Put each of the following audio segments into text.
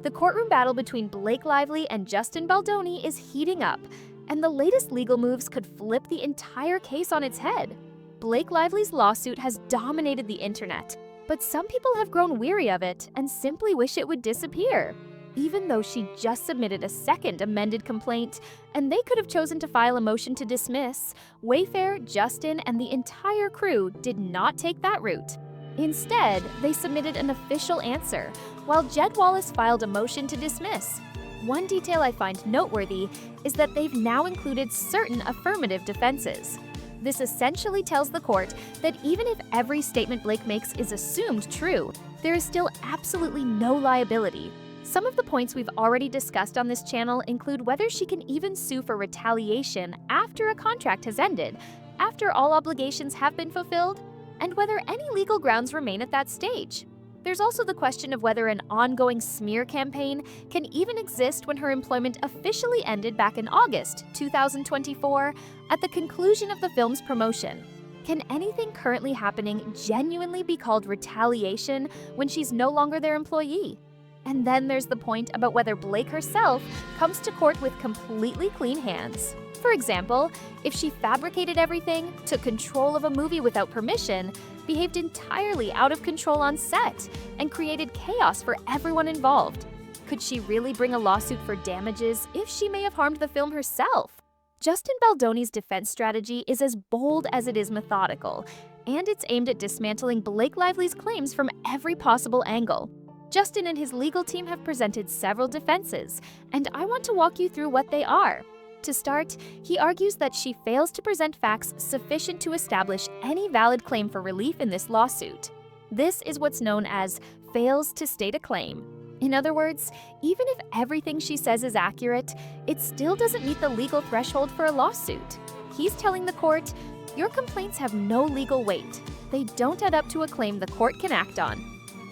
The courtroom battle between Blake Lively and Justin Baldoni is heating up, and the latest legal moves could flip the entire case on its head. Blake Lively's lawsuit has dominated the internet, but some people have grown weary of it and simply wish it would disappear. Even though she just submitted a second amended complaint, and they could have chosen to file a motion to dismiss, Wayfair, Justin, and the entire crew did not take that route. Instead, they submitted an official answer, while Jed Wallace filed a motion to dismiss. One detail I find noteworthy is that they've now included certain affirmative defenses. This essentially tells the court that even if every statement Blake makes is assumed true, there is still absolutely no liability. Some of the points we've already discussed on this channel include whether she can even sue for retaliation after a contract has ended, after all obligations have been fulfilled, and whether any legal grounds remain at that stage. There's also the question of whether an ongoing smear campaign can even exist when her employment officially ended back in August 2024 at the conclusion of the film's promotion. Can anything currently happening genuinely be called retaliation when she's no longer their employee? And then there's the point about whether Blake herself comes to court with completely clean hands. For example, if she fabricated everything, took control of a movie without permission, behaved entirely out of control on set, and created chaos for everyone involved. Could she really bring a lawsuit for damages if she may have harmed the film herself? Justin Baldoni's defense strategy is as bold as it is methodical, and it's aimed at dismantling Blake Lively's claims from every possible angle. Justin and his legal team have presented several defenses, and I want to walk you through what they are. To start, he argues that she fails to present facts sufficient to establish any valid claim for relief in this lawsuit. This is what's known as fails to state a claim. In other words, even if everything she says is accurate, it still doesn't meet the legal threshold for a lawsuit. He's telling the court, your complaints have no legal weight. They don't add up to a claim the court can act on.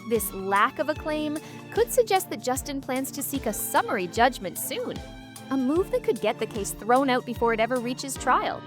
This lack of a claim could suggest that Justin plans to seek a summary judgment soon, a move that could get the case thrown out before it ever reaches trial.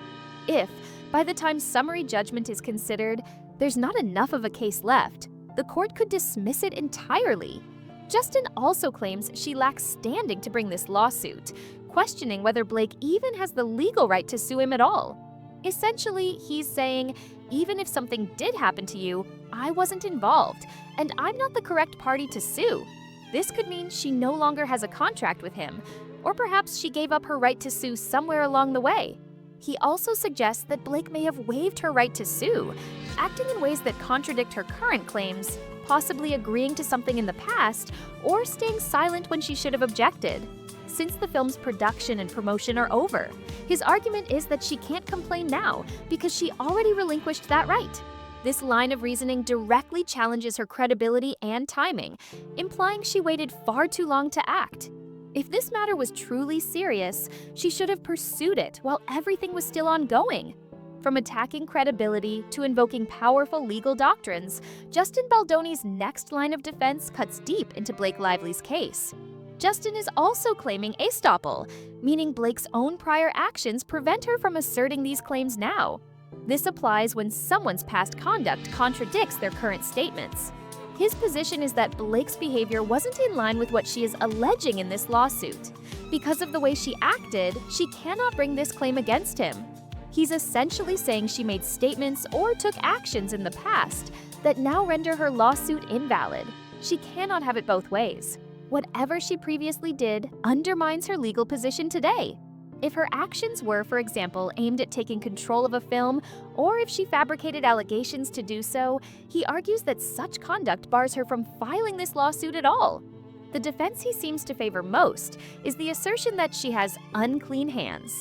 If, by the time summary judgment is considered, there's not enough of a case left, the court could dismiss it entirely. Justin also claims she lacks standing to bring this lawsuit, questioning whether Blake even has the legal right to sue him at all. Essentially, he's saying, even if something did happen to you, I wasn't involved, and I'm not the correct party to sue. This could mean she no longer has a contract with him, or perhaps she gave up her right to sue somewhere along the way. He also suggests that Blake may have waived her right to sue, acting in ways that contradict her current claims, possibly agreeing to something in the past, or staying silent when she should have objected. Since the film's production and promotion are over, his argument is that she can't complain now because she already relinquished that right. This line of reasoning directly challenges her credibility and timing, implying she waited far too long to act. If this matter was truly serious, she should have pursued it while everything was still ongoing. From attacking credibility to invoking powerful legal doctrines, Justin Baldoni's next line of defense cuts deep into Blake Lively's case. Justin is also claiming estoppel, meaning Blake's own prior actions prevent her from asserting these claims now. This applies when someone's past conduct contradicts their current statements. His position is that Blake's behavior wasn't in line with what she is alleging in this lawsuit. Because of the way she acted, she cannot bring this claim against him. He's essentially saying she made statements or took actions in the past that now render her lawsuit invalid. She cannot have it both ways. Whatever she previously did undermines her legal position today. If her actions were, for example, aimed at taking control of a film, or if she fabricated allegations to do so, he argues that such conduct bars her from filing this lawsuit at all. The defense he seems to favor most is the assertion that she has unclean hands.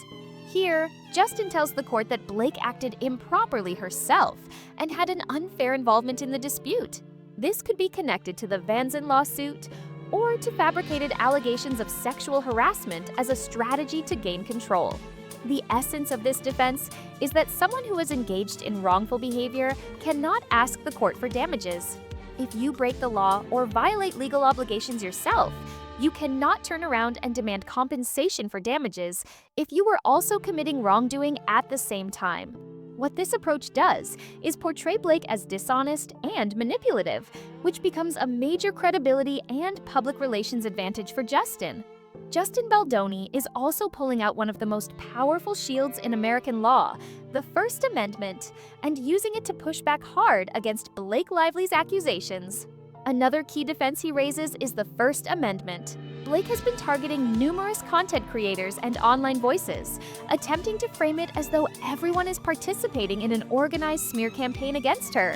Here, Justin tells the court that Blake acted improperly herself and had an unfair involvement in the dispute. This could be connected to the Vanzen lawsuit, or to fabricated allegations of sexual harassment as a strategy to gain control. The essence of this defense is that someone who is engaged in wrongful behavior cannot ask the court for damages. If you break the law or violate legal obligations yourself, you cannot turn around and demand compensation for damages if you were also committing wrongdoing at the same time. What this approach does is portray Blake as dishonest and manipulative, which becomes a major credibility and public relations advantage for Justin. Justin Baldoni is also pulling out one of the most powerful shields in American law, the First Amendment, and using it to push back hard against Blake Lively's accusations. Another key defense he raises is the First Amendment. Blake has been targeting numerous content creators and online voices, attempting to frame it as though everyone is participating in an organized smear campaign against her.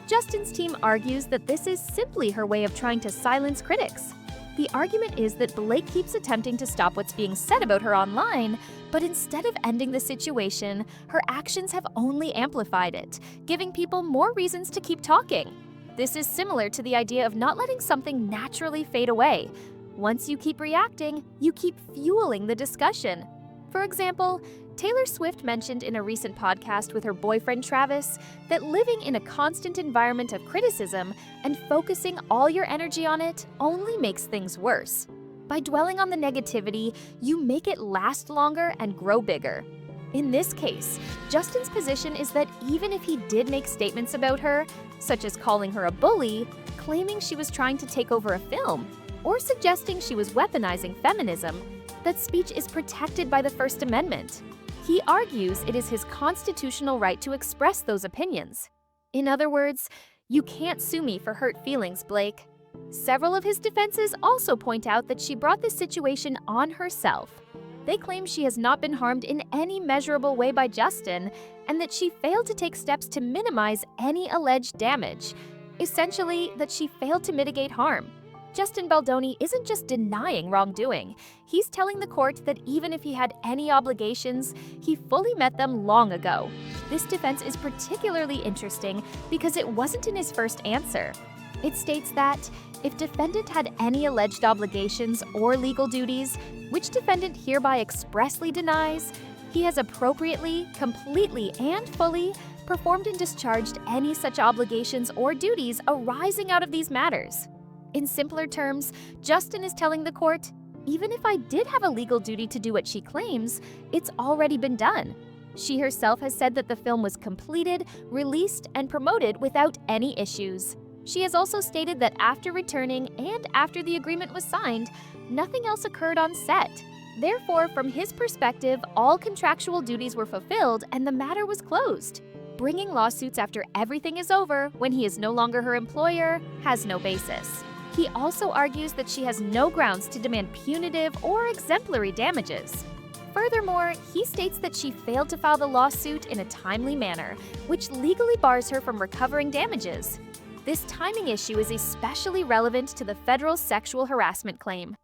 Justin's team argues that this is simply her way of trying to silence critics. The argument is that Blake keeps attempting to stop what's being said about her online, but instead of ending the situation, her actions have only amplified it, giving people more reasons to keep talking. This is similar to the idea of not letting something naturally fade away. Once you keep reacting, you keep fueling the discussion. For example, Taylor Swift mentioned in a recent podcast with her boyfriend Travis that living in a constant environment of criticism and focusing all your energy on it only makes things worse. By dwelling on the negativity, you make it last longer and grow bigger. In this case, Justin's position is that even if he did make statements about her, such as calling her a bully, claiming she was trying to take over a film, or suggesting she was weaponizing feminism, that speech is protected by the First Amendment. He argues it is his constitutional right to express those opinions. In other words, you can't sue me for hurt feelings, Blake. Several of his defenses also point out that she brought this situation on herself. They claim she has not been harmed in any measurable way by Justin, and that she failed to take steps to minimize any alleged damage. Essentially, that she failed to mitigate harm. Justin Baldoni isn't just denying wrongdoing. He's telling the court that even if he had any obligations, he fully met them long ago. This defense is particularly interesting because it wasn't in his first answer. It states that if defendant had any alleged obligations or legal duties, which defendant hereby expressly denies, he has appropriately, completely, and fully performed and discharged any such obligations or duties arising out of these matters. In simpler terms, Justin is telling the court, even if I did have a legal duty to do what she claims, it's already been done. She herself has said that the film was completed, released, and promoted without any issues. She has also stated that after returning and after the agreement was signed, nothing else occurred on set. Therefore, from his perspective, all contractual duties were fulfilled and the matter was closed. Bringing lawsuits after everything is over, when he is no longer her employer, has no basis. He also argues that she has no grounds to demand punitive or exemplary damages. Furthermore, he states that she failed to file the lawsuit in a timely manner, which legally bars her from recovering damages. This timing issue is especially relevant to the federal sexual harassment claim.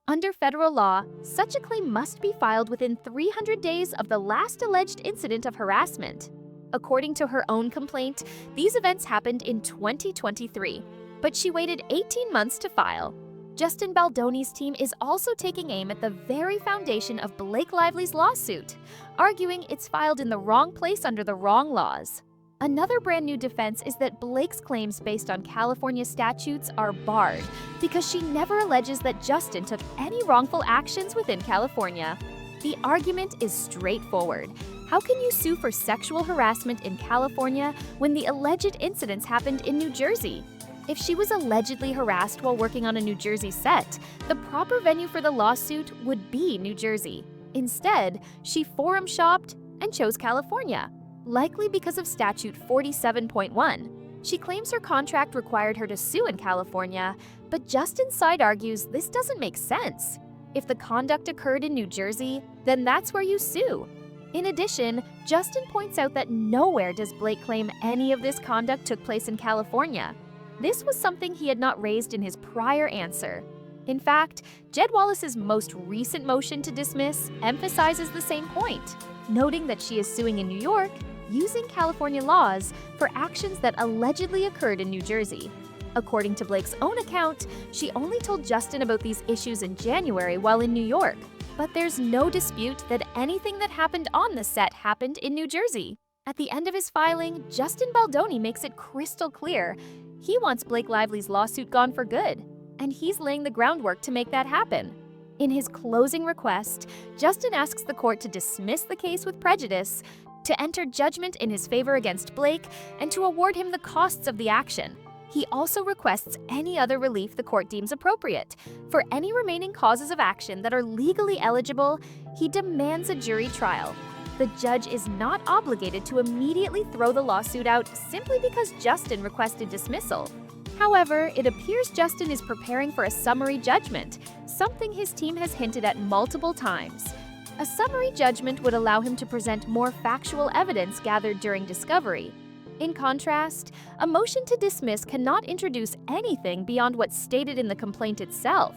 Under federal law, such a claim must be filed within 300 days of the last alleged incident of harassment. According to her own complaint, these events happened in 2023. But she waited 18 months to file. Justin Baldoni's team is also taking aim at the very foundation of Blake Lively's lawsuit, arguing it's filed in the wrong place under the wrong laws. Another brand new defense is that Blake's claims based on California statutes are barred because she never alleges that Justin took any wrongful actions within California. The argument is straightforward. How can you sue for sexual harassment in California when the alleged incidents happened in New Jersey? If she was allegedly harassed while working on a New Jersey set, the proper venue for the lawsuit would be New Jersey. Instead, she forum shopped and chose California, likely because of Statute 47.1. She claims her contract required her to sue in California, but Justin's side argues this doesn't make sense. If the conduct occurred in New Jersey, then that's where you sue. In addition, Justin points out that nowhere does Blake claim any of this conduct took place in California. This was something he had not raised in his prior answer. In fact, Jed Wallace's most recent motion to dismiss emphasizes the same point, noting that she is suing in New York using California laws for actions that allegedly occurred in New Jersey. According to Blake's own account, she only told Justin about these issues in January while in New York, but there's no dispute that anything that happened on the set happened in New Jersey. At the end of his filing, Justin Baldoni makes it crystal clear he wants Blake Lively's lawsuit gone for good, and he's laying the groundwork to make that happen. In his closing request, Justin asks the court to dismiss the case with prejudice to enter judgment in his favor against Blake, and to award him the costs of the action. He also requests any other relief the court deems appropriate. For any remaining causes of action that are legally eligible, he demands a jury trial. The judge is not obligated to immediately throw the lawsuit out simply because Justin requested dismissal. However, it appears Justin is preparing for a summary judgment, something his team has hinted at multiple times. A summary judgment would allow him to present more factual evidence gathered during discovery. In contrast, a motion to dismiss cannot introduce anything beyond what's stated in the complaint itself.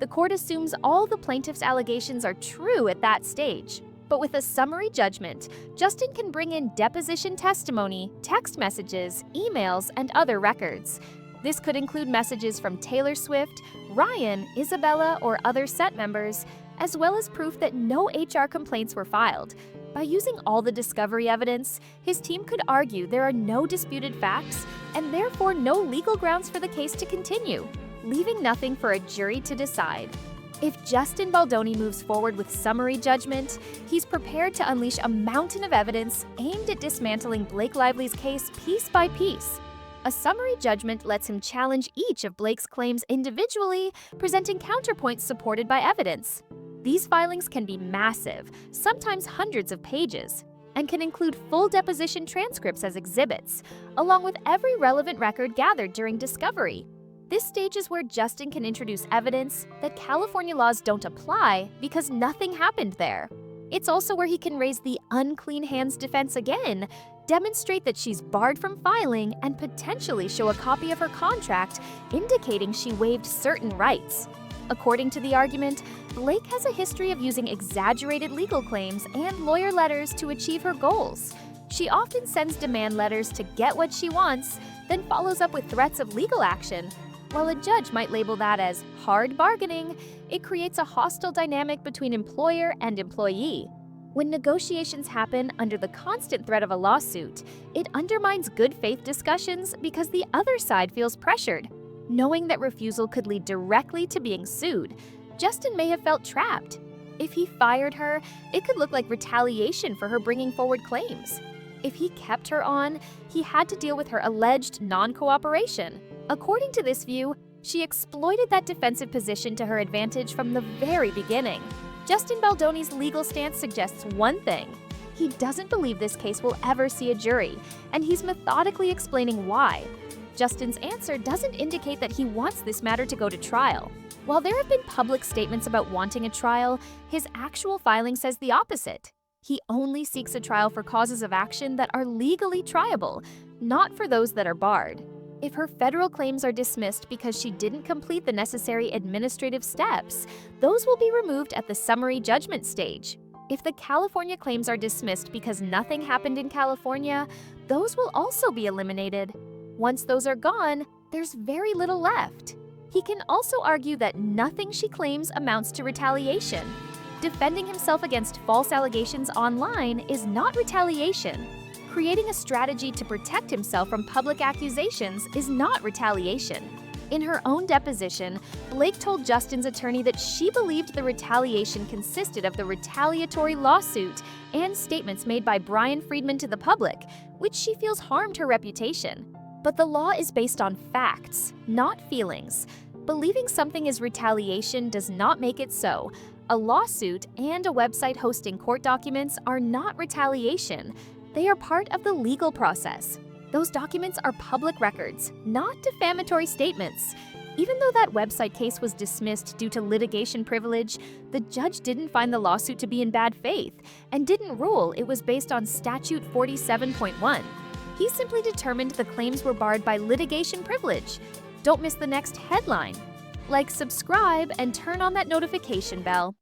The court assumes all the plaintiff's allegations are true at that stage. But with a summary judgment, Justin can bring in deposition testimony, text messages, emails, and other records. This could include messages from Taylor Swift, Ryan, Isabella, or other set members, as well as proof that no HR complaints were filed. By using all the discovery evidence, his team could argue there are no disputed facts and therefore no legal grounds for the case to continue, leaving nothing for a jury to decide. If Justin Baldoni moves forward with summary judgment, he's prepared to unleash a mountain of evidence aimed at dismantling Blake Lively's case piece by piece. A summary judgment lets him challenge each of Blake's claims individually, presenting counterpoints supported by evidence. These filings can be massive, sometimes hundreds of pages, and can include full deposition transcripts as exhibits, along with every relevant record gathered during discovery. This stage is where Justin can introduce evidence that California laws don't apply because nothing happened there. It's also where he can raise the unclean hands defense again, demonstrate that she's barred from filing, and potentially show a copy of her contract indicating she waived certain rights. According to the argument, Blake has a history of using exaggerated legal claims and lawyer letters to achieve her goals. She often sends demand letters to get what she wants, then follows up with threats of legal action. While a judge might label that as hard bargaining, it creates a hostile dynamic between employer and employee. When negotiations happen under the constant threat of a lawsuit, it undermines good faith discussions because the other side feels pressured. Knowing that refusal could lead directly to being sued, Justin may have felt trapped. If he fired her, it could look like retaliation for her bringing forward claims. If he kept her on, he had to deal with her alleged non-cooperation. According to this view, she exploited that defensive position to her advantage from the very beginning. Justin Baldoni's legal stance suggests one thing. He doesn't believe this case will ever see a jury, and he's methodically explaining why. Justin's answer doesn't indicate that he wants this matter to go to trial. While there have been public statements about wanting a trial, his actual filing says the opposite. He only seeks a trial for causes of action that are legally triable, not for those that are barred. If her federal claims are dismissed because she didn't complete the necessary administrative steps, those will be removed at the summary judgment stage. If the California claims are dismissed because nothing happened in California, those will also be eliminated. Once those are gone, there's very little left. He can also argue that nothing she claims amounts to retaliation. Defending himself against false allegations online is not retaliation. Creating a strategy to protect himself from public accusations is not retaliation. In her own deposition, Blake told Justin's attorney that she believed the retaliation consisted of the retaliatory lawsuit and statements made by Brian Friedman to the public, which she feels harmed her reputation. But the law is based on facts, not feelings. Believing something is retaliation does not make it so. A lawsuit and a website hosting court documents are not retaliation. They are part of the legal process. Those documents are public records, not defamatory statements. Even though that website case was dismissed due to litigation privilege, the judge didn't find the lawsuit to be in bad faith and didn't rule it was based on Statute 47.1. He simply determined the claims were barred by litigation privilege. Don't miss the next headline. Like, subscribe, and turn on that notification bell.